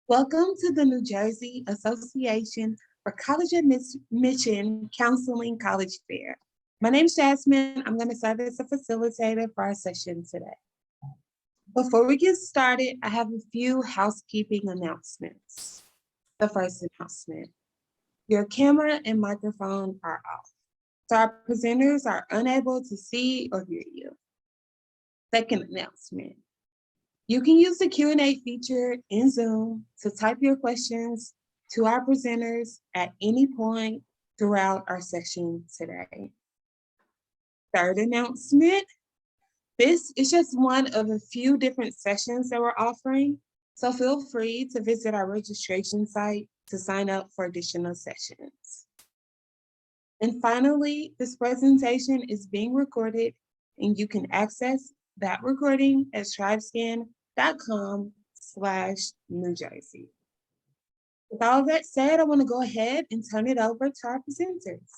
Welcome to the New Jersey Association for College Admission Counseling College Fair. My name is Jasmine. I'm going to serve as a facilitator for our session today. Before we get started, I have a few housekeeping announcements. The first announcement, your camera and microphone are off, so our presenters are unable to see or hear you. Second announcement, you can use the Q&A feature in Zoom to type your questions to our presenters at any point throughout our session today. Third announcement, this is just one of a few different sessions that we're offering, so feel free to visit our registration site to sign up for additional sessions. And finally, this presentation is being recorded and you can access that recording at tribescan.com/New Jersey. With all that said, I want to go ahead and turn it over to our presenters.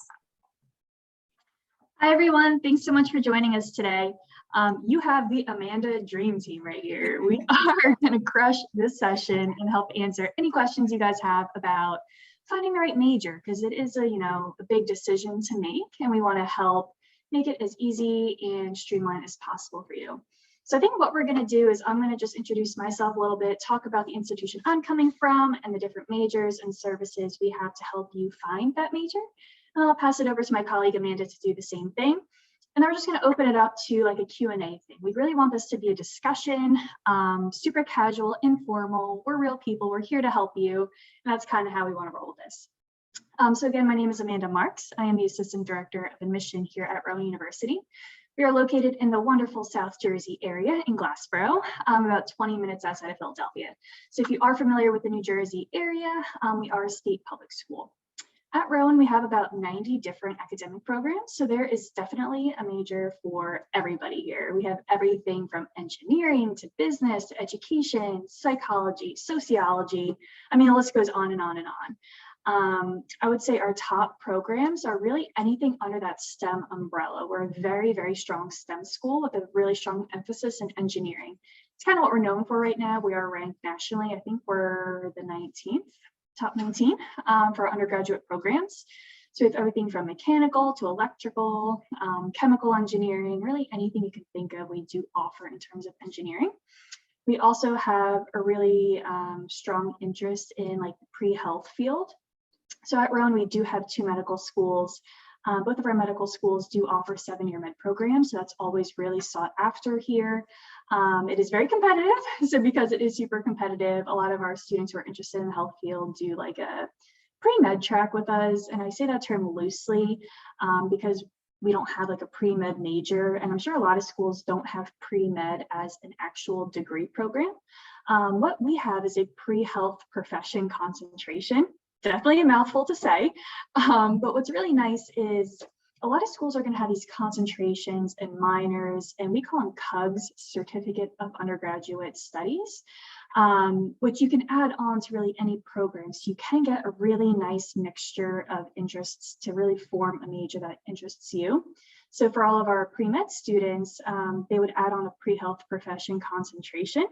Hi, everyone. Thanks so much for joining us today. You have the Amanda Dream Team right here. We are going to crush this session and help answer any questions you guys have about finding the right major, because it is a big decision to make, and we want to help make it as easy and streamlined as possible for you. So I think what we're going to do is I'm going to just introduce myself a little bit, talk about the institution I'm coming from and the different majors and services we have to help you find that major. And I'll pass it over to my colleague Amanda to do the same thing. And then we're just going to open it up to like a Q&A thing. We really want this to be a discussion, super casual, informal. We're real people. We're here to help you. And that's kind of how we want to roll this. So again, my name is Amanda Marks. I am the Assistant Director of Admission here at Rowan University. We are located in the wonderful South Jersey area in Glassboro, about 20 minutes outside of Philadelphia. So if you are familiar with the New Jersey area, we are a state public school. At Rowan, we have about 90 different academic programs, so there is definitely a major for everybody here. We have everything from engineering to business to education, psychology, sociology. I mean, the list goes on and on and on. I would say our top programs are really anything under that STEM umbrella. We're a very, very strong STEM school with a really strong emphasis in engineering. It's kind of what we're known for right now. We are ranked nationally. I think we're the 19th. Top 19 for our undergraduate programs. So we have everything from mechanical to electrical, chemical engineering, really anything you can think of, we do offer in terms of engineering. We also have a really strong interest in like the pre-health field. So at Rowan, we do have two medical schools. Both of our medical schools do offer 7-year med programs, so that's always really sought after here. It is very competitive, so because it is super competitive, a lot of our students who are interested in the health field do like a pre-med track with us, and I say that term loosely because we don't have like a pre-med major, and I'm sure a lot of schools don't have pre-med as an actual degree program. What we have is a pre-health profession concentration. Definitely a mouthful to say, but what's really nice is a lot of schools are going to have these concentrations and minors, and we call them CUGS, Certificate of Undergraduate Studies, which you can add on to really any program. So you can get a really nice mixture of interests to really form a major that interests you. So for all of our pre-med students, they would add on a pre-health profession concentration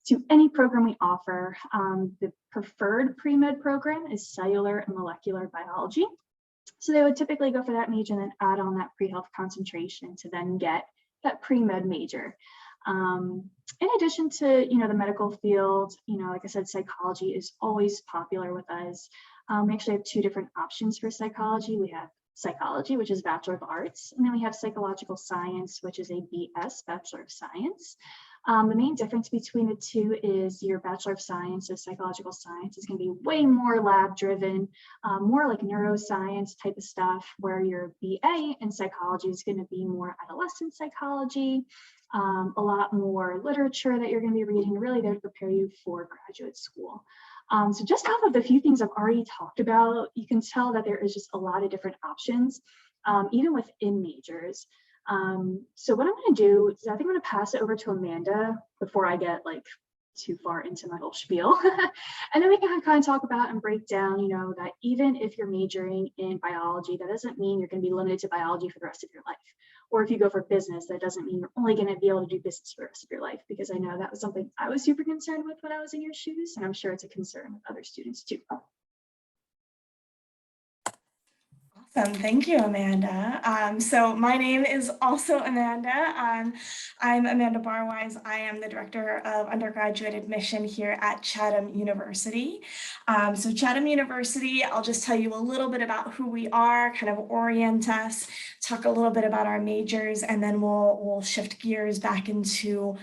to any program we offer. The preferred pre-med program is cellular and molecular biology. So they would typically go for that major and then add on that pre-health concentration to then get that pre-med major. In addition to, the medical field, like I said, psychology is always popular with us. We actually have two different options for psychology. We have psychology, which is Bachelor of Arts, and then we have psychological science, which is a BS, Bachelor of Science. The main difference between the two is your Bachelor of Science, so psychological science, is going to be way more lab driven, more like neuroscience type of stuff, where your BA in psychology is going to be more adolescent psychology, a lot more literature that you're going to be reading, really there to prepare you for graduate school. So just off of the few things I've already talked about, you can tell that there is just a lot of different options, even within majors. So what I'm going to do is I think I'm going to pass it over to Amanda before I get like too far into my whole spiel. And then we can kind of talk about and break down, that even if you're majoring in biology, that doesn't mean you're going to be limited to biology for the rest of your life. Or if you go for business, that doesn't mean you're only going to be able to do business for the rest of your life, because I know that was something I was super concerned with when I was in your shoes, and I'm sure it's a concern with other students too. Awesome. Thank you, Amanda. So my name is also Amanda. I'm Amanda Barwise. I am the Director of Undergraduate Admission here at Chatham University. So Chatham University, I'll just tell you a little bit about who we are, kind of orient us, talk a little bit about our majors, and then we'll shift gears back into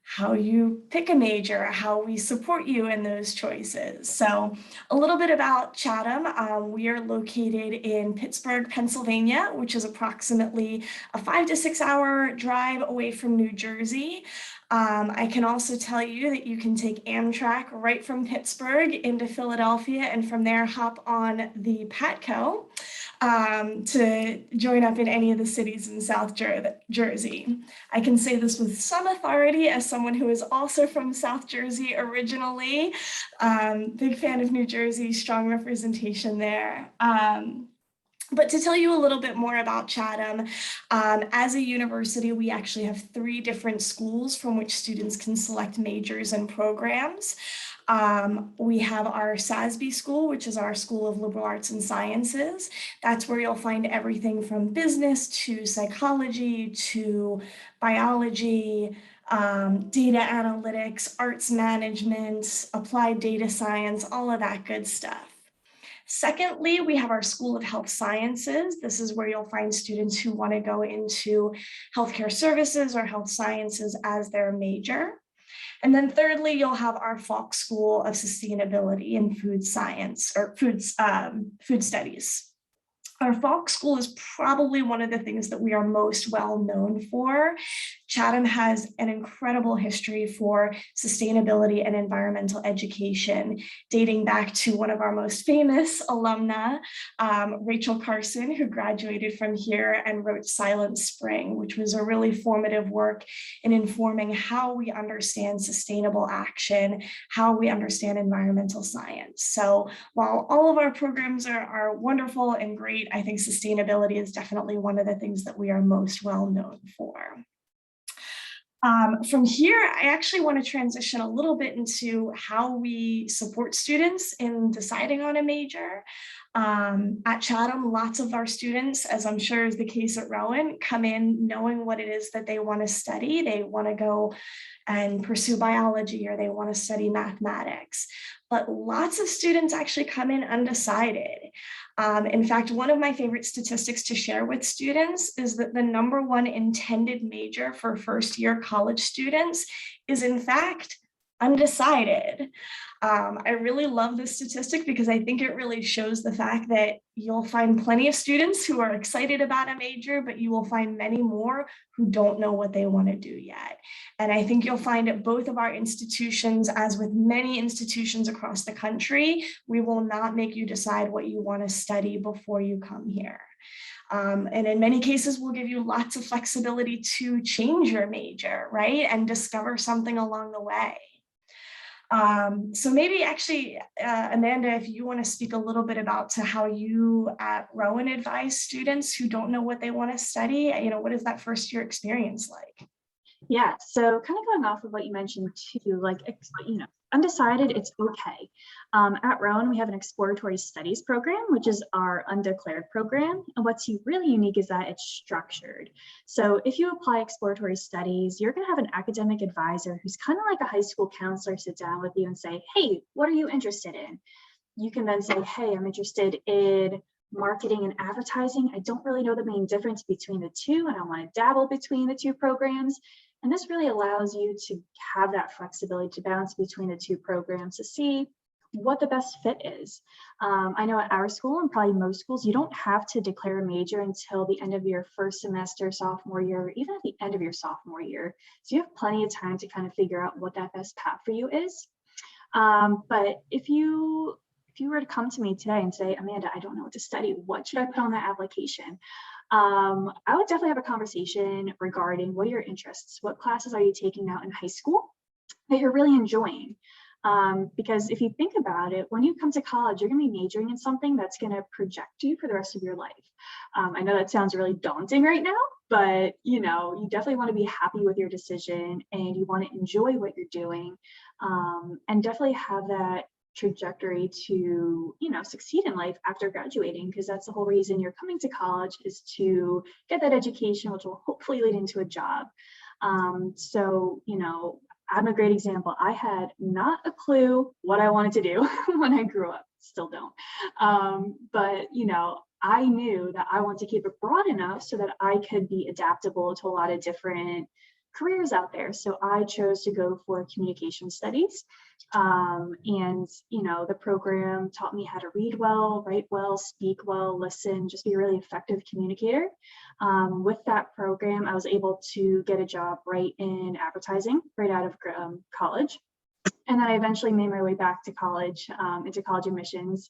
how you pick a major, how we support you in those choices. So a little bit about Chatham. We are located in Pittsburgh, Pennsylvania, which is approximately a 5 to 6 hour drive away from New Jersey. I can also tell you that you can take Amtrak right from Pittsburgh into Philadelphia, and from there hop on the PATCO to join up in any of the cities in South Jersey. I can say this with some authority as someone who is also from South Jersey originally. Big fan of New Jersey, strong representation there. But to tell you a little bit more about Chatham, as a university, we actually have 3 different schools from which students can select majors and programs. We have our SASB school, which is our School of Liberal Arts and Sciences. That's where you'll find everything from business to psychology to biology, data analytics, arts management, applied data science, all of that good stuff. Secondly, we have our School of Health Sciences. This is where you'll find students who want to go into healthcare services or health sciences as their major. And then thirdly, you'll have our Falk School of Sustainability and Food Science or Food Studies. Our Falk School is probably one of the things that we are most well known for. Chatham has an incredible history for sustainability and environmental education, dating back to one of our most famous alumna, Rachel Carson, who graduated from here and wrote Silent Spring, which was a really formative work in informing how we understand sustainable action, how we understand environmental science. So while all of our programs are wonderful and great, I think sustainability is definitely one of the things that we are most well known for. From here, I actually want to transition a little bit into how we support students in deciding on a major. At Chatham, lots of our students, as I'm sure is the case at Rowan, come in knowing what it is that they want to study. They want to go and pursue biology, or they want to study mathematics. But lots of students actually come in undecided. In fact, one of my favorite statistics to share with students is that the #1 intended major for first-year college students is, in fact, undecided. I really love this statistic because I think it really shows the fact that you'll find plenty of students who are excited about a major, but you will find many more who don't know what they want to do yet. And I think you'll find at both of our institutions, as with many institutions across the country, we will not make you decide what you want to study before you come here. And in many cases, we'll give you lots of flexibility to change your major, right? And discover something along the way. So maybe actually, Amanda, if you want to speak a little bit about to how you at Rowan advise students who don't know what they want to study, what is that first year experience like? Yeah, so kind of going off of what you mentioned too, like, undecided, it's okay. At Rowan, we have an exploratory studies program, which is our undeclared program. And what's really unique is that it's structured. So if you apply exploratory studies, you're going to have an academic advisor who's kind of like a high school counselor sit down with you and say, hey, what are you interested in? You can then say, hey, I'm interested in marketing and advertising. I don't really know the main difference between the two, and I want to dabble between the two programs. And this really allows you to have that flexibility to bounce between the two programs to see what the best fit is. I know at our school, and probably most schools, you don't have to declare a major until the end of your first semester, sophomore year, or even at the end of your sophomore year. So you have plenty of time to kind of figure out what that best path for you is. But if you were to come to me today and say, Amanda, I don't know what to study, what should I put on that application? I would definitely have a conversation regarding what are your interests? What classes are you taking out in high school that you're really enjoying? Because if you think about it, when you come to college, you're going to be majoring in something that's going to project you for the rest of your life. I know that sounds really daunting right now, but you definitely want to be happy with your decision and you want to enjoy what you're doing, and definitely have that trajectory to succeed in life after graduating, because that's the whole reason you're coming to college, is to get that education, which will hopefully lead into a job. So I'm a great example. I had not a clue what I wanted to do when I grew up, still don't, but I knew that I want to keep it broad enough so that I could be adaptable to a lot of different careers out there. So I chose to go for communication studies. And the program taught me how to read well, write well, speak well, listen, just be a really effective communicator. With that program, I was able to get a job right in advertising right out of college. And then I eventually made my way back to college, into college admissions,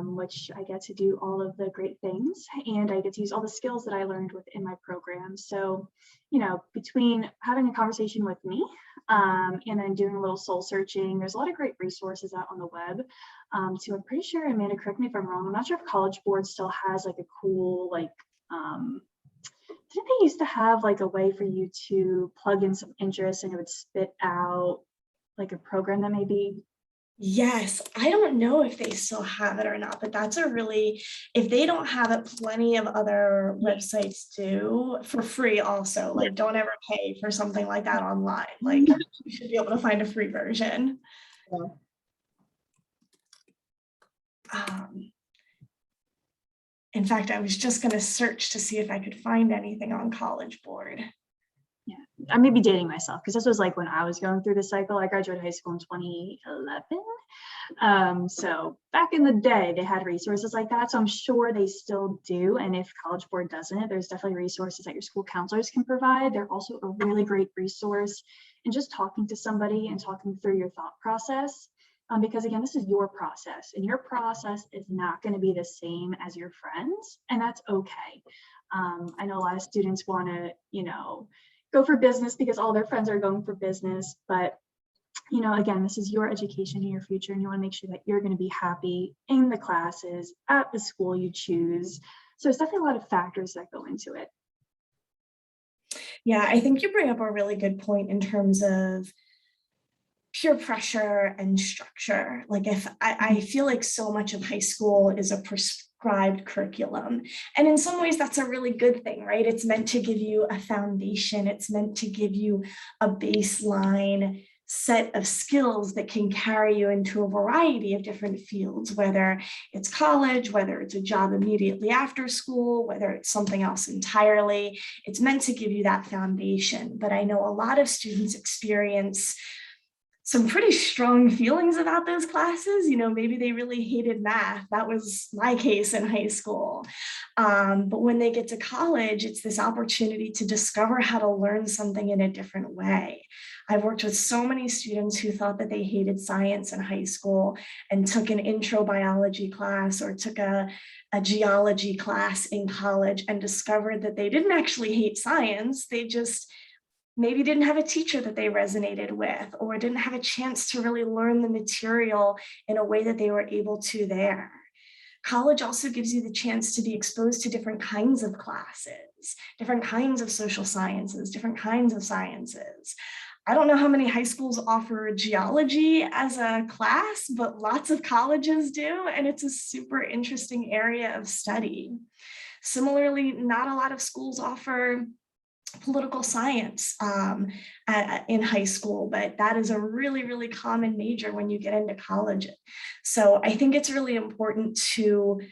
which I get to do all of the great things, and I get to use all the skills that I learned within my program. So, between having a conversation with me, and then doing a little soul searching, there's a lot of great resources out on the web. So I'm pretty sure, Amanda, correct me if I'm wrong, I'm not sure if College Board still has like a cool, didn't they used to have like a way for you to plug in some interest and it would spit out like a program that maybe. Yes, I don't know if they still have it or not, but that's if they don't have it, plenty of other websites do for free also. Like, don't ever pay for something like that online. Like, you should be able to find a free version. In fact, I was just going to search to see if I could find anything on College Board. Yeah, I may be dating myself because this was like when I was going through the cycle. I graduated high school in 2011. So back in the day, they had resources like that. So I'm sure they still do. And if College Board doesn't, there's definitely resources that your school counselors can provide. They're also a really great resource in just talking to somebody and talking through your thought process. Because again, this is your process and your process is not going to be the same as your friends, and that's okay. I know a lot of students want to, go for business because all their friends are going for business, but again, this is your education and your future, and you want to make sure that you're going to be happy in the classes at the school you choose. So there's definitely a lot of factors that go into it. Yeah, I think you bring up a really good point in terms of peer pressure and structure. Like, if I feel like so much of high school is a prescribed curriculum, and in some ways that's a really good thing, right? It's meant to give you a foundation. It's meant to give you a baseline set of skills that can carry you into a variety of different fields, whether it's college, whether it's a job immediately after school, whether it's something else entirely. It's meant to give you that foundation. But I know a lot of students experience some pretty strong feelings about those classes. Maybe they really hated math. That was my case in high school. But when they get to college, it's this opportunity to discover how to learn something in a different way. I've worked with so many students who thought that they hated science in high school and took an intro biology class or took a geology class in college and discovered that they didn't actually hate science. They just maybe didn't have a teacher that they resonated with, or didn't have a chance to really learn the material in a way that they were able to there. College also gives you the chance to be exposed to different kinds of classes, different kinds of social sciences, different kinds of sciences. I don't know how many high schools offer geology as a class, but lots of colleges do, and it's a super interesting area of study. Similarly, not a lot of schools offer political science in high school, but that is a really, really common major when you get into college. So I think it's really important to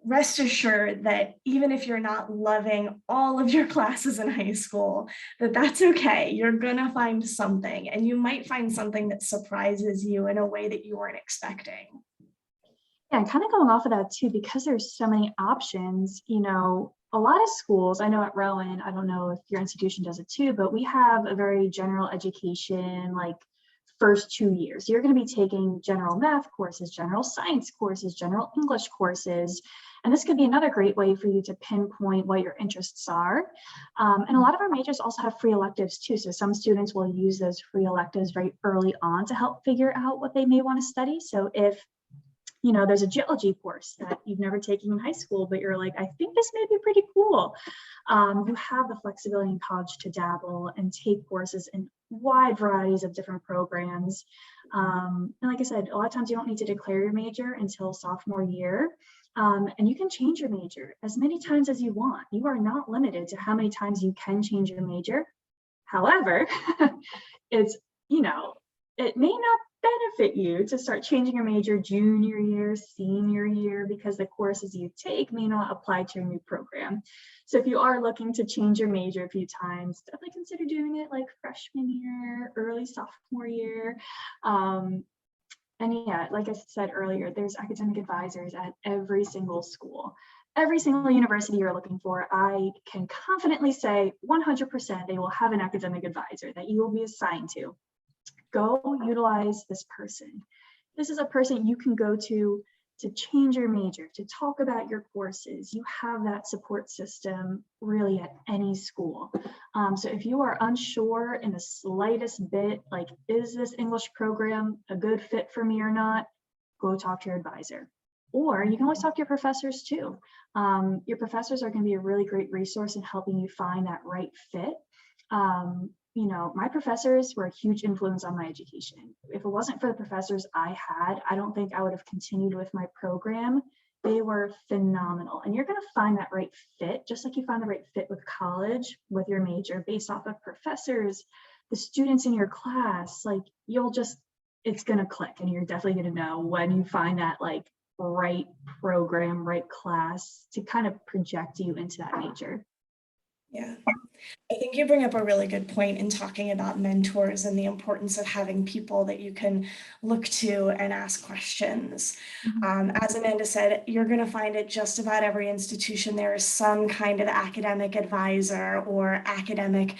rest assured that even if you're not loving all of your classes in high school, that's okay. You're gonna find something, and you might find something that surprises you in a way that you weren't expecting. Yeah, and kind of going off of that too, because there's so many options, a lot of schools, I know at Rowan, I don't know if your institution does it too, but we have a very general education, like first 2 years. You're going to be taking general math courses, general science courses, general English courses, and this could be another great way for you to pinpoint what your interests are. And a lot of our majors also have free electives too. So some students will use those free electives very early on to help figure out what they may want to study. So if there's a geology course that you've never taken in high school, but you're like, I think this may be pretty cool. You have the flexibility in college to dabble and take courses in wide varieties of different programs. And like I said, a lot of times you don't need to declare your major until sophomore year. And you can change your major as many times as you want. You are not limited to how many times you can change your major. However, it may not benefit you to start changing your major junior year, senior year, because the courses you take may not apply to your new program. So if you are looking to change your major a few times, definitely consider doing it like freshman year, early sophomore year. And yeah, like I said earlier, there's academic advisors at every single school. Every single university you're looking for, I can confidently say 100% they will have an academic advisor that you will be assigned to. Go utilize this person. This is a person you can go to change your major, to talk about your courses. You have that support system really at any school. So if you are unsure in the slightest bit, like, is this English program a good fit for me or not? Go talk to your advisor. Or you can always talk to your professors too. Your professors are going to be a really great resource in helping you find that right fit. My professors were a huge influence on my education. If it wasn't for the professors I had, I don't think I would have continued with my program. They were phenomenal. And you're going to find that right fit, just like you find the right fit with college, with your major, based off of professors, the students in your class. Like, it's going to click, and you're definitely going to know when you find that right program, right class to kind of project you into that major. Yeah, I think you bring up a really good point in talking about mentors and the importance of having people that you can look to and ask questions. As Amanda said, you're going to find at just about every institution there is some kind of academic advisor or academic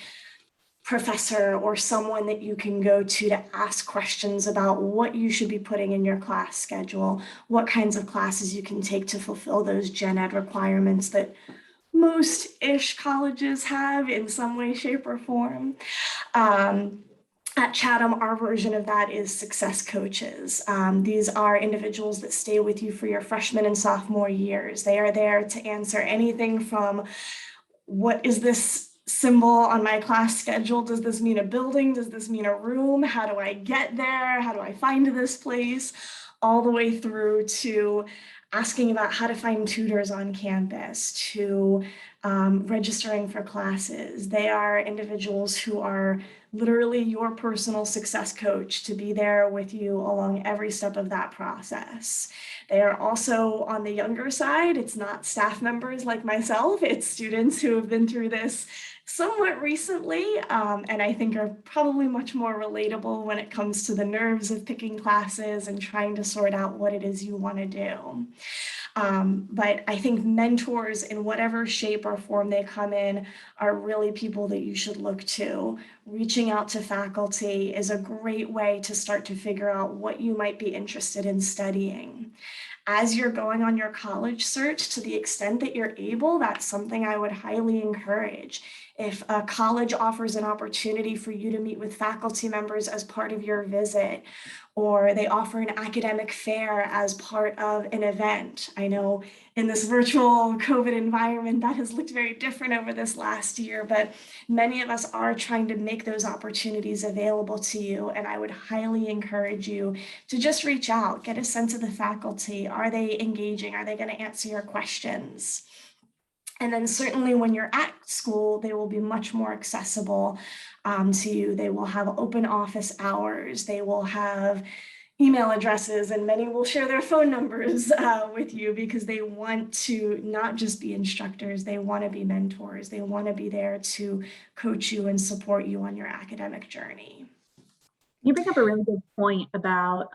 professor or someone that you can go to ask questions about what you should be putting in your class schedule, what kinds of classes you can take to fulfill those gen ed requirements that most-ish colleges have in some way, shape, or form. At Chatham, our version of that is success coaches. These are individuals that stay with you for your freshman and sophomore years. They are there to answer anything from, what is this symbol on my class schedule? Does this mean a building? Does this mean a room? How do I get there? How do I find this place? All the way through to asking about how to find tutors on campus, to registering for classes. They are individuals who are literally your personal success coach, to be there with you along every step of that process. They are also on the younger side. It's not staff members like myself, it's students who have been through this somewhat recently, and I think are probably much more relatable when it comes to the nerves of picking classes and trying to sort out what it is you want to do. But I think mentors, in whatever shape or form they come in, are really people that you should look to. Reaching out to faculty is a great way to start to figure out what you might be interested in studying. As you're going on your college search, to the extent that you're able, that's something I would highly encourage. If a college offers an opportunity for you to meet with faculty members as part of your visit, or they offer an academic fair as part of an event. I know in this virtual COVID environment, that has looked very different over this last year, but many of us are trying to make those opportunities available to you. And I would highly encourage you to just reach out, get a sense of the faculty. Are they engaging? Are they going to answer your questions? And then certainly when you're at school, they will be much more accessible to you. They will have open office hours. They will have email addresses, and many will share their phone numbers with you, because they want to not just be instructors, they want to be mentors. They want to be there to coach you and support you on your academic journey. You bring up a really good point about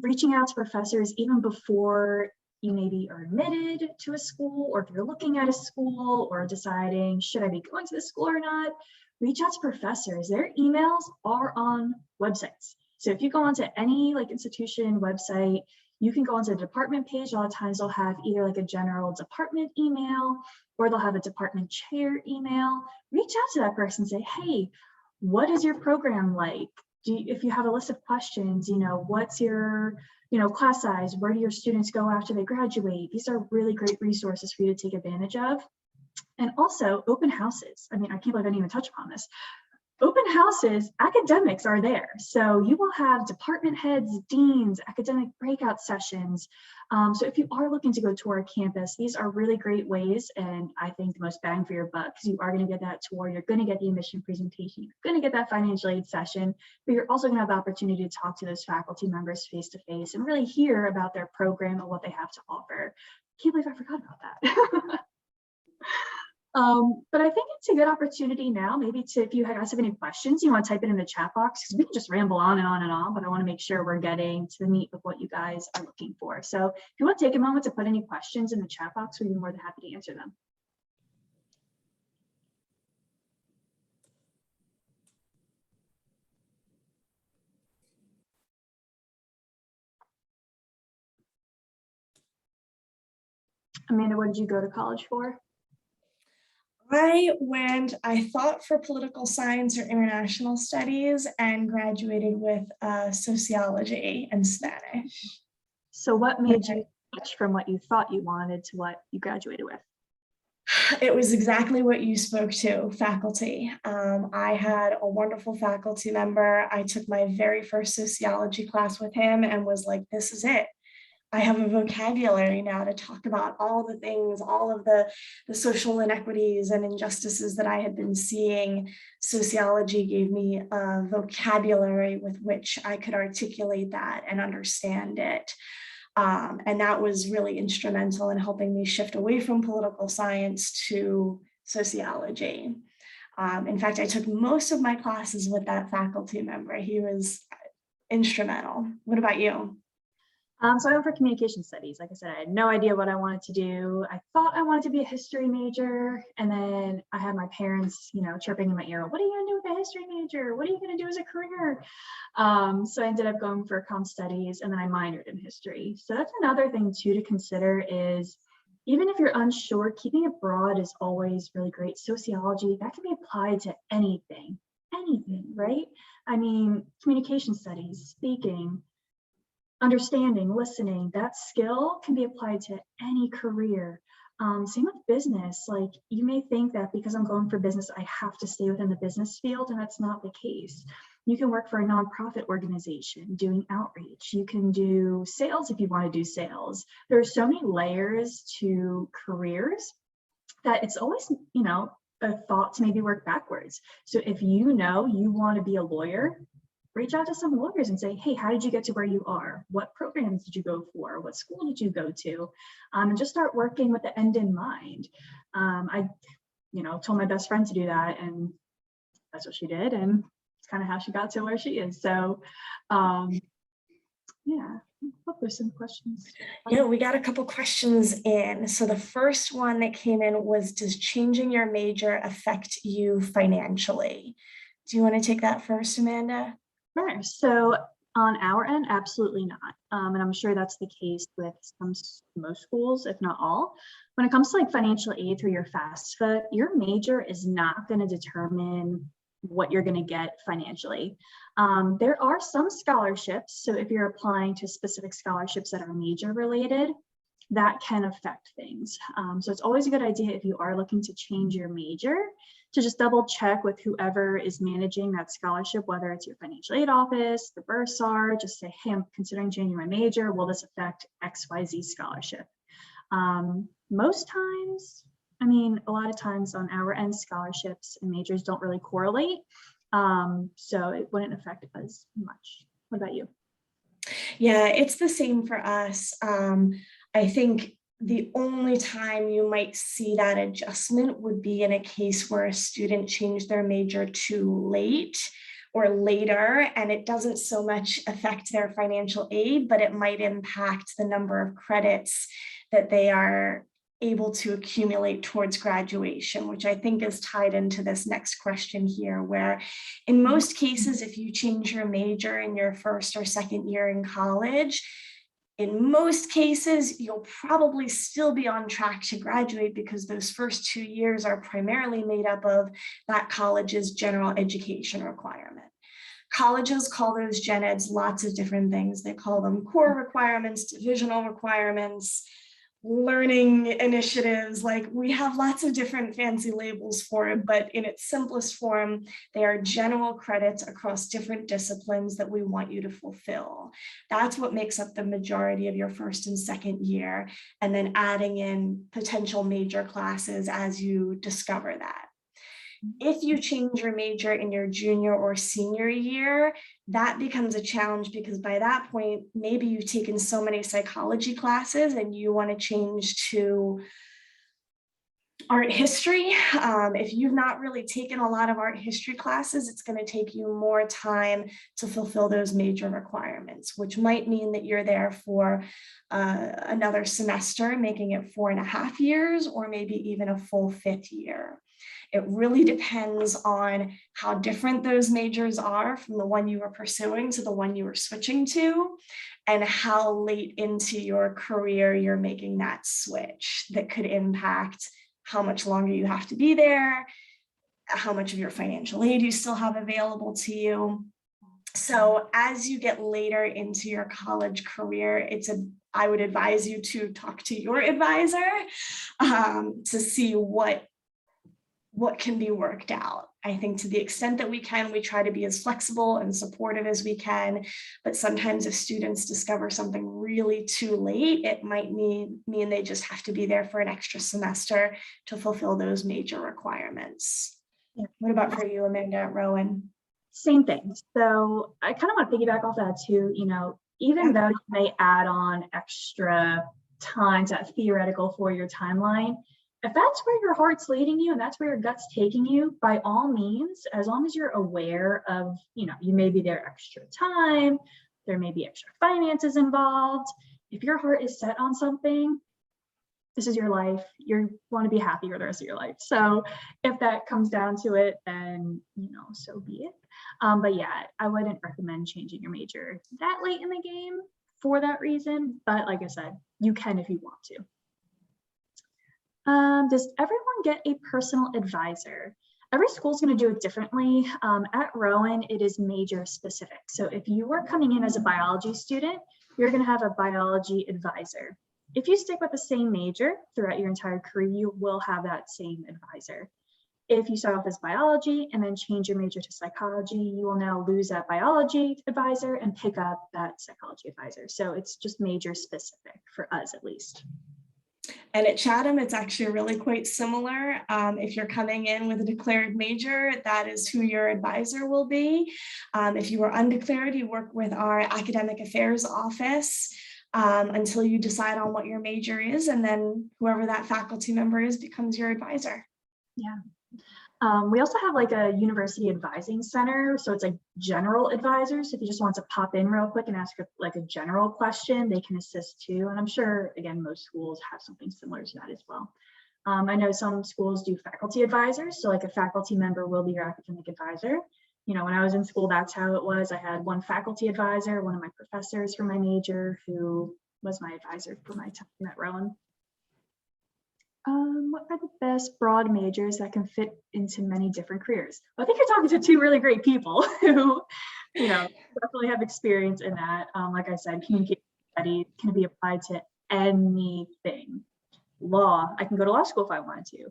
reaching out to professors even before you maybe are admitted to a school, or if you're looking at a school or deciding, should I be going to this school or not? Reach out to professors. Their emails are on websites. So if you go onto any like institution website, you can go onto the department page. A lot of times they'll have either like a general department email or they'll have a department chair email. Reach out to that person and say, hey, what is your program like? If you have a list of questions, what's your class size? Where do your students go after they graduate? These are really great resources for you to take advantage of. And also open houses. I mean, I can't believe I didn't even touch upon this. Open houses, academics are there. So you will have department heads, deans, academic breakout sessions. So if you are looking to go tour a campus, these are really great ways. And I think the most bang for your buck, because you are going to get that tour, you're going to get the admission presentation, you're going to get that financial aid session, but you're also going to have the opportunity to talk to those faculty members face to face and really hear about their program and what they have to offer. Can't believe I forgot about that. But I think it's a good opportunity now, maybe if you guys have any questions, you want to type it in the chat box, because we can just ramble on and on and on, but I want to make sure we're getting to the meat of what you guys are looking for. So if you want to take a moment to put any questions in the chat box, we'd be more than happy to answer them. Amanda, what did you go to college for? I thought for political science or international studies and graduated with sociology and Spanish. So what made you switch from what you thought you wanted to what you graduated with? It was exactly what you spoke to, faculty. I had a wonderful faculty member. I took my very first sociology class with him and was like, this is it. I have a vocabulary now to talk about all the things, all of the social inequities and injustices that I had been seeing. Sociology gave me a vocabulary with which I could articulate that and understand it. And that was really instrumental in helping me shift away from political science to sociology. In fact, I took most of my classes with that faculty member. He was instrumental. What about you? So I went for communication studies. Like I said, I had no idea what I wanted to do. I thought I wanted to be a history major. And then I had my parents, chirping in my ear, what are you gonna do with a history major? What are you gonna do as a career? So I ended up going for comm studies and then I minored in history. So that's another thing too to consider is, even if you're unsure, keeping it broad is always really great. Sociology, that can be applied to anything, right? I mean, communication studies, speaking, understanding, listening, that skill can be applied to any career. Same with business. Like you may think that because I'm going for business, I have to stay within the business field, and that's not the case. You can work for a nonprofit organization doing outreach. You can do sales if you want to do sales. There are so many layers to careers that it's always, a thought to maybe work backwards. So if you want to be a lawyer, reach out to some lawyers and say, hey, how did you get to where you are? What programs did you go for? What school did you go to? And just start working with the end in mind. I told my best friend to do that, and that's what she did. And it's kind of how she got to where she is. So yeah, I hope there's some questions. Yeah, we got a couple questions in. So the first one that came in was, does changing your major affect you financially? Do you want to take that first, Amanda? Sure. So on our end, absolutely not. And I'm sure that's the case with most schools, if not all. When it comes to like financial aid through your FAFSA, your major is not going to determine what you're going to get financially. There are some scholarships. So if you're applying to specific scholarships that are major related, that can affect things. So it's always a good idea if you are looking to change your major to just double check with whoever is managing that scholarship, whether it's your financial aid office, the bursar, just say, hey, I'm considering changing my major. Will this affect XYZ scholarship? Most times, a lot of times on our end, scholarships and majors don't really correlate. So it wouldn't affect as much. What about you? Yeah, it's the same for us. I think the only time you might see that adjustment would be in a case where a student changed their major too late or later, and it doesn't so much affect their financial aid, but it might impact the number of credits that they are able to accumulate towards graduation, which I think is tied into this next question here, where in most cases, if you change your major in your first or second year in college, in most cases, you'll probably still be on track to graduate because those first 2 years are primarily made up of that college's general education requirement. Colleges call those gen eds lots of different things. They call them core requirements, divisional requirements, learning initiatives. Like, we have lots of different fancy labels for it, but in its simplest form, they are general credits across different disciplines that we want you to fulfill. That's what makes up the majority of your first and second year, and then adding in potential major classes as you discover that. If you change your major in your junior or senior year, that becomes a challenge, because by that point, maybe you've taken so many psychology classes and you want to change to art history. If you've not really taken a lot of art history classes, it's going to take you more time to fulfill those major requirements, which might mean that you're there for another semester, making it 4.5 years, or maybe even a full 5th year. It really depends on how different those majors are from the one you were pursuing to the one you were switching to, and how late into your career you're making that switch. That could impact how much longer you have to be there, how much of your financial aid you still have available to you. So as you get later into your college career, I would advise you to talk to your advisor to see what can be worked out. I think to the extent that we can, we try to be as flexible and supportive as we can, but sometimes if students discover something really too late, it might mean they just have to be there for an extra semester to fulfill those major requirements. Yeah. What about for you, Amanda, Rowan? Same thing. So I kind of want to piggyback off that too. Even though you may add on extra time to that theoretical 4-year timeline, if that's where your heart's leading you and that's where your gut's taking you, by all means, as long as you're aware of, you may be there extra time, there may be extra finances involved. If your heart is set on something, this is your life. You want to be happy for the rest of your life. So if that comes down to it, then, so be it. But yeah, I wouldn't recommend changing your major that late in the game for that reason. But like I said, you can if you want to. Does everyone get a personal advisor? Every school is going to do it differently. At Rowan, it is major specific. So if you are coming in as a biology student, you're going to have a biology advisor. If you stick with the same major throughout your entire career, you will have that same advisor. If you start off as biology and then change your major to psychology, you will now lose that biology advisor and pick up that psychology advisor. So it's just major specific for us, at least. And at Chatham, it's actually really quite similar. If you're coming in with a declared major, that is who your advisor will be. If you are undeclared, you work with our academic affairs office until you decide on what your major is, and then whoever that faculty member is becomes your advisor. Yeah. We also have like a university advising center. So it's like general advisors. If you just want to pop in real quick and ask like a general question, they can assist too. And I'm sure, again, most schools have something similar to that as well. I know some schools do faculty advisors. So like a faculty member will be your academic advisor. When I was in school, that's how it was. I had one faculty advisor, one of my professors from my major, who was my advisor for my time at Rowan. What are the best broad majors that can fit into many different careers? Well, I think you're talking to two really great people who, definitely have experience in that. Like I said, communication studies can be applied to anything. Law, I can go to law school if I wanted to.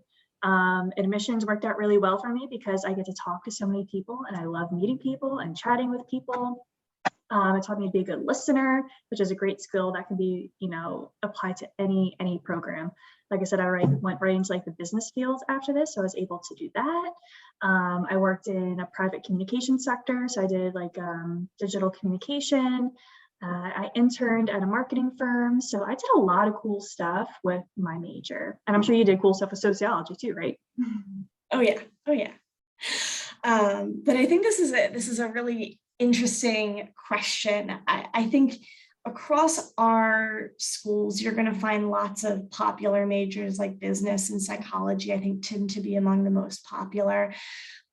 Admissions worked out really well for me because I get to talk to so many people and I love meeting people and chatting with people. It taught me to be a good listener, which is a great skill that can be, applied to any program. Like I said, I went right into like the business field after this, so I was able to do that. I worked in a private communication sector, so I did like digital communication. I interned at a marketing firm, so I did a lot of cool stuff with my major. And I'm sure you did cool stuff with sociology too, right? Oh yeah. But I think this is a really interesting question. I think across our schools, you're going to find lots of popular majors like business and psychology, I think, tend to be among the most popular.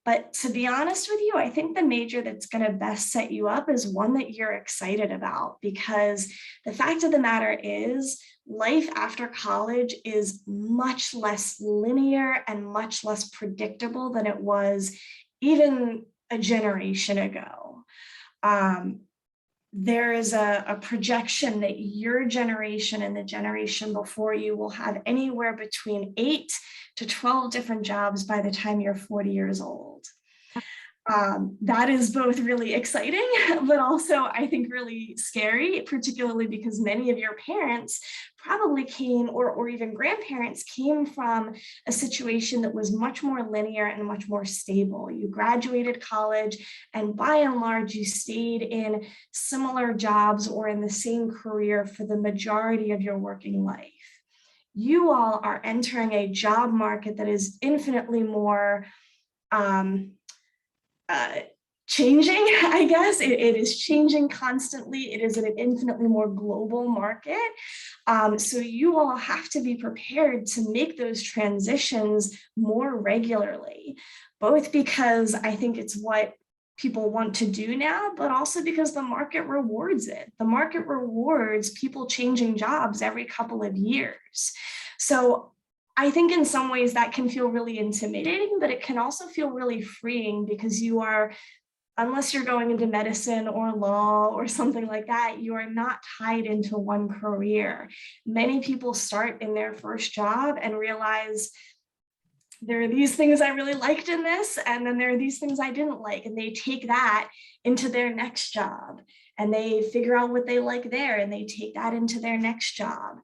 But to be honest with you, I think the major that's going to best set you up is one that you're excited about, because the fact of the matter is life after college is much less linear and much less predictable than it was even a generation ago. There is a projection that your generation and the generation before you will have anywhere between 8 to 12 different jobs by the time you're 40 years old. That is both really exciting, but also I think really scary, particularly because many of your parents probably came, or even grandparents came from a situation that was much more linear and much more stable. You graduated college and by and large, you stayed in similar jobs or in the same career for the majority of your working life. You all are entering a job market that is infinitely more changing, I guess. It is changing constantly. It is an infinitely more global market. So you all have to be prepared to make those transitions more regularly, both because I think it's what people want to do now, but also because the market rewards it. The market rewards people changing jobs every couple of years. So I think in some ways that can feel really intimidating, but it can also feel really freeing, because you are, unless you're going into medicine or law or something like that, you are not tied into one career. Many people start in their first job and realize there are these things I really liked in this, and then there are these things I didn't like, and they take that into their next job. And they figure out what they like there and they take that into their next job.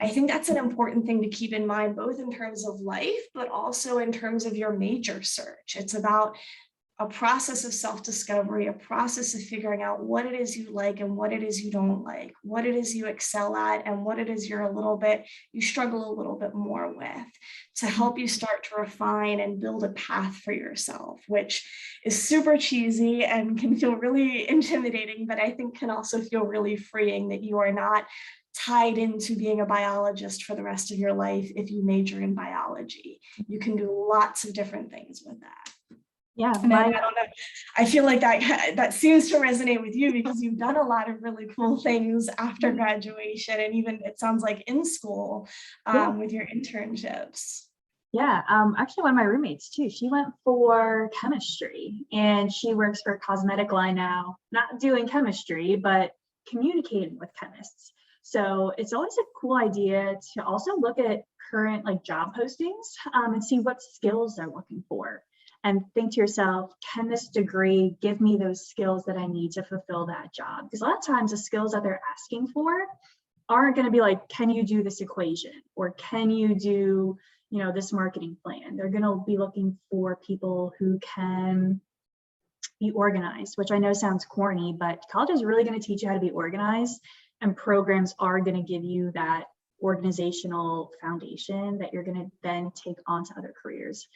I think that's an important thing to keep in mind, both in terms of life, but also in terms of your major search. It's about a process of self-discovery, a process of figuring out what it is you like and what it is you don't like, what it is you excel at and what it is you struggle a little bit more with, to help you start to refine and build a path for yourself, which is super cheesy and can feel really intimidating, but I think can also feel really freeing, that you are not tied into being a biologist for the rest of your life if you major in biology. You can do lots of different things with that. Yeah, I don't know. I feel like that seems to resonate with you, because you've done a lot of really cool things after graduation, and even it sounds like in school with your internships. Yeah, actually one of my roommates too, she went for chemistry and she works for a cosmetic line now, not doing chemistry, but communicating with chemists. So it's always a cool idea to also look at current job postings and see what skills they're looking for. And think to yourself, can this degree give me those skills that I need to fulfill that job? Because a lot of times the skills that they're asking for aren't going to be like, can you do this equation? Or can you do, this marketing plan? They're going to be looking for people who can be organized, which I know sounds corny, but college is really going to teach you how to be organized, and programs are going to give you that organizational foundation that you're going to then take on to other careers.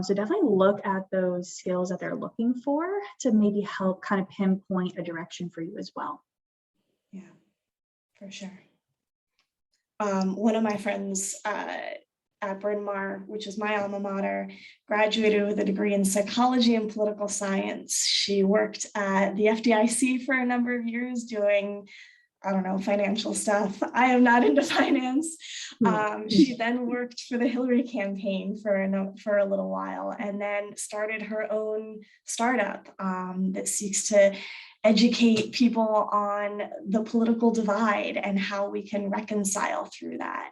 So definitely look at those skills that they're looking for to maybe help kind of pinpoint a direction for you as well. Yeah, for sure. One of my friends at Bryn Mawr, which is my alma mater, graduated with a degree in psychology and political science. She worked at the FDIC for a number of years doing, I don't know, financial stuff. I am not into finance. She then worked for the Hillary campaign for a little while, and then started her own startup that seeks to educate people on the political divide and how we can reconcile through that.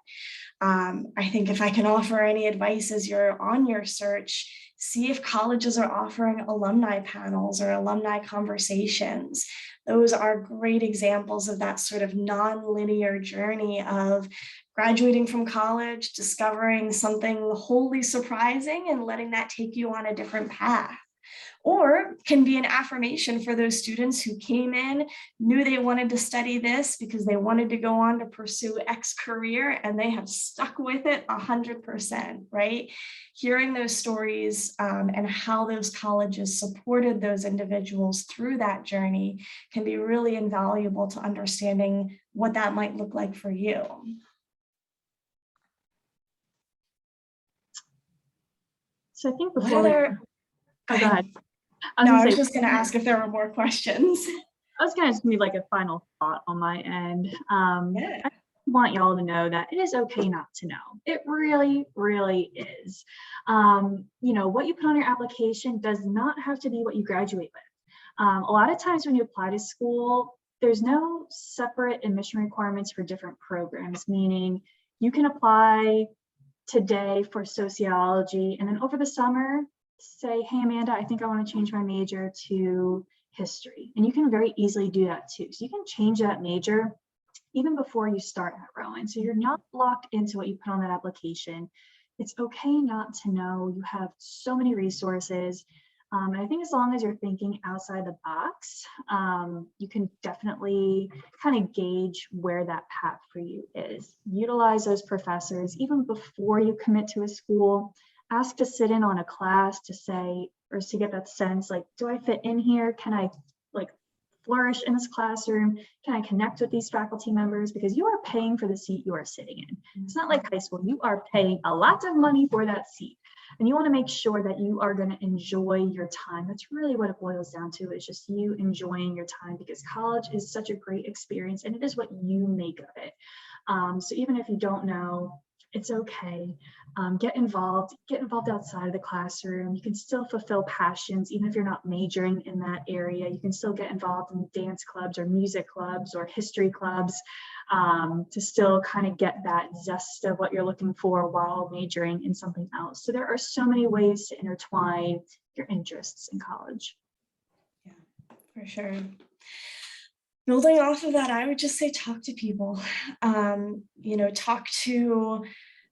I think if I can offer any advice as you're on your search, see if colleges are offering alumni panels or alumni conversations. Those are great examples of that sort of non-linear journey of graduating from college, discovering something wholly surprising and letting that take you on a different path. Or can be an affirmation for those students who came in, knew they wanted to study this because they wanted to go on to pursue X career, and they have stuck with it 100%, right? Hearing those stories and how those colleges supported those individuals through that journey can be really invaluable to understanding what that might look like for you. So I think before we, go ahead. I was just going to ask if there were more questions. I was going to leave like a final thought on my end. Yeah. I want y'all to know that it is okay not to know. It really, really is. You know, what you put on your application does not have to be what you graduate with. A lot of times when you apply to school, there's no separate admission requirements for different programs, meaning you can apply today for sociology, and then over the summer, say, hey, Amanda, I think I want to change my major to history. And you can very easily do that too. So you can change that major even before you start at Rowan. So you're not locked into what you put on that application. It's okay not to know. You have so many resources. And I think as long as you're thinking outside the box, you can definitely kind of gauge where that path for you is. Utilize those professors even before you commit to a school. Ask to sit in on a class to say, or to get that sense, like, do I fit in here? Can I like flourish in this classroom? Can I connect with these faculty members? Because you are paying for the seat you are sitting in. It's not like high school. You are paying a lot of money for that seat. And you want to make sure that you are going to enjoy your time. That's really what it boils down to. It's just you enjoying your time, because college is such a great experience and it is what you make of it. So even if you don't know, it's okay. Get involved outside of the classroom. You can still fulfill passions, even if you're not majoring in that area. You can still get involved in dance clubs or music clubs or history clubs to still kind of get that zest of what you're looking for while majoring in something else. So there are so many ways to intertwine your interests in college. Yeah, for sure. Building off of that, I would just say talk to people. You know, talk to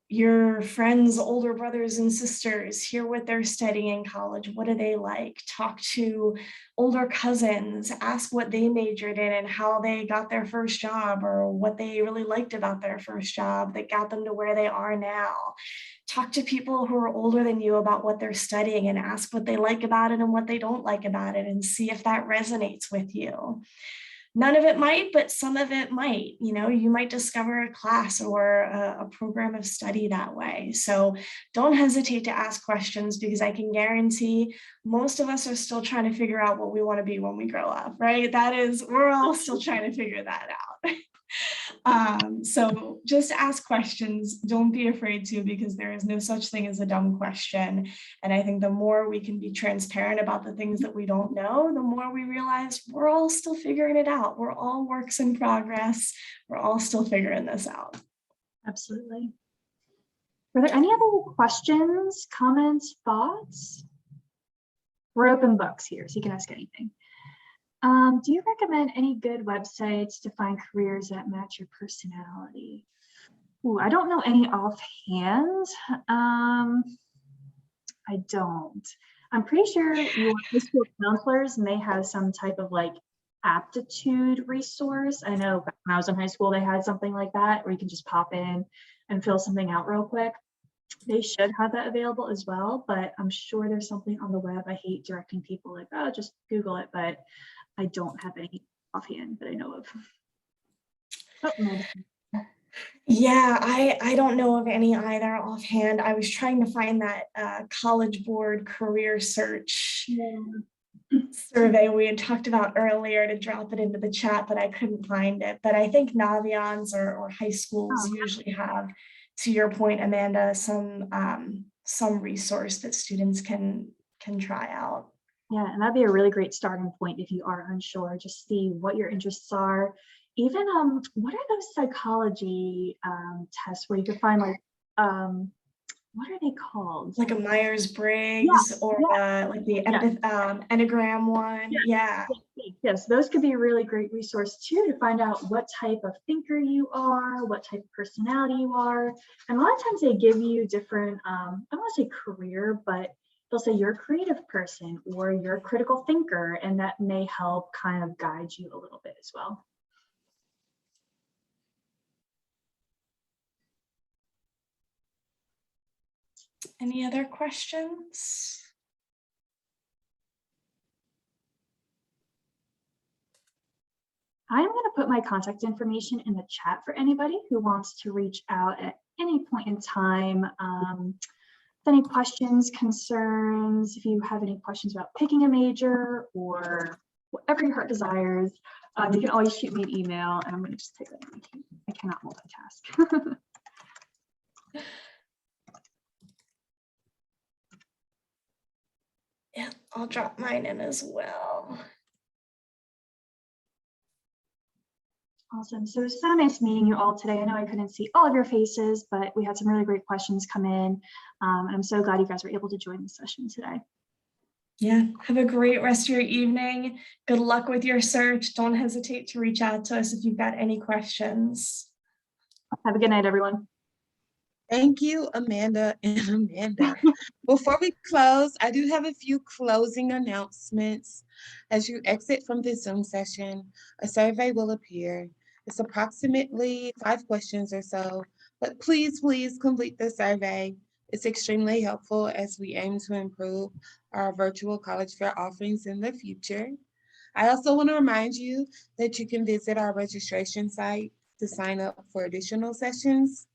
your friends, older brothers and sisters, hear what they're studying in college. What do they like? Talk to older cousins, ask what they majored in and how they got their first job, or what they really liked about their first job that got them to where they are now. Talk to people who are older than you about what they're studying and ask what they like about it and what they don't like about it, and see if that resonates with you. None of it might, but some of it might. You know, you might discover a class or a program of study that way. So don't hesitate to ask questions, because I can guarantee most of us are still trying to figure out what we want to be when we grow up, right? We're all still trying to figure that out. So just ask questions. Don't be afraid to, because there is no such thing as a dumb question. And I think the more we can be transparent about the things that we don't know, the more we realize we're all still figuring it out. We're all works in progress. We're all still figuring this out. Absolutely. Were there any other questions, comments, thoughts? We're open books here, so you can ask anything. Do you recommend any good websites to find careers that match your personality? Ooh, I don't know any offhand. I don't. I'm pretty sure your high school counselors may have some type of like aptitude resource. I know when I was in high school, they had something like that where you can just pop in and fill something out real quick. They should have that available as well, but I'm sure there's something on the web. I hate directing people like, oh, just Google it, but I don't have any offhand that I know of. Oh, no. Yeah, I don't know of any either offhand. I was trying to find that College Board career search survey we had talked about earlier to drop it into the chat, but I couldn't find it. But I think Navions or high schools usually have, to your point, Amanda, some resource that students can try out. Yeah, and that'd be a really great starting point if you are unsure. Just see what your interests are. Even what are those psychology tests where you could find like what are they called? Like a Myers-Briggs or like the Enneagram one. Yes, those could be a really great resource too, to find out what type of thinker you are, what type of personality you are. And a lot of times they give you different, I don't want to say career, but they'll say you're a creative person or you're a critical thinker, and that may help kind of guide you a little bit as well. Any other questions? I'm going to put my contact information in the chat for anybody who wants to reach out at any point in time. With any questions, concerns, if you have any questions about picking a major or whatever your heart desires, you can always shoot me an email, and I'm going to just take that. I cannot multitask. Yeah, I'll drop mine in as well. Awesome. So it's so nice meeting you all today. I know I couldn't see all of your faces, but we had some really great questions come in. And I'm so glad you guys were able to join the session today. Yeah, have a great rest of your evening. Good luck with your search. Don't hesitate to reach out to us if you've got any questions. Have a good night, everyone. Thank you, Amanda and Amanda. Before we close, I do have a few closing announcements. As you exit from this Zoom session, a survey will appear. It's approximately 5 questions or so, but please complete the survey. It's extremely helpful as we aim to improve our virtual college fair offerings in the future. I also want to remind you that you can visit our registration site to sign up for additional sessions.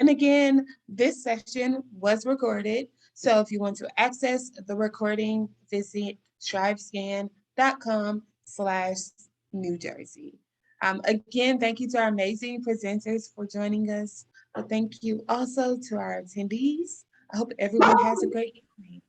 And again, this session was recorded, so if you want to access the recording, visit strivescan.com/New Jersey. Again, thank you to our amazing presenters for joining us. But thank you also to our attendees. I hope everyone has a great evening.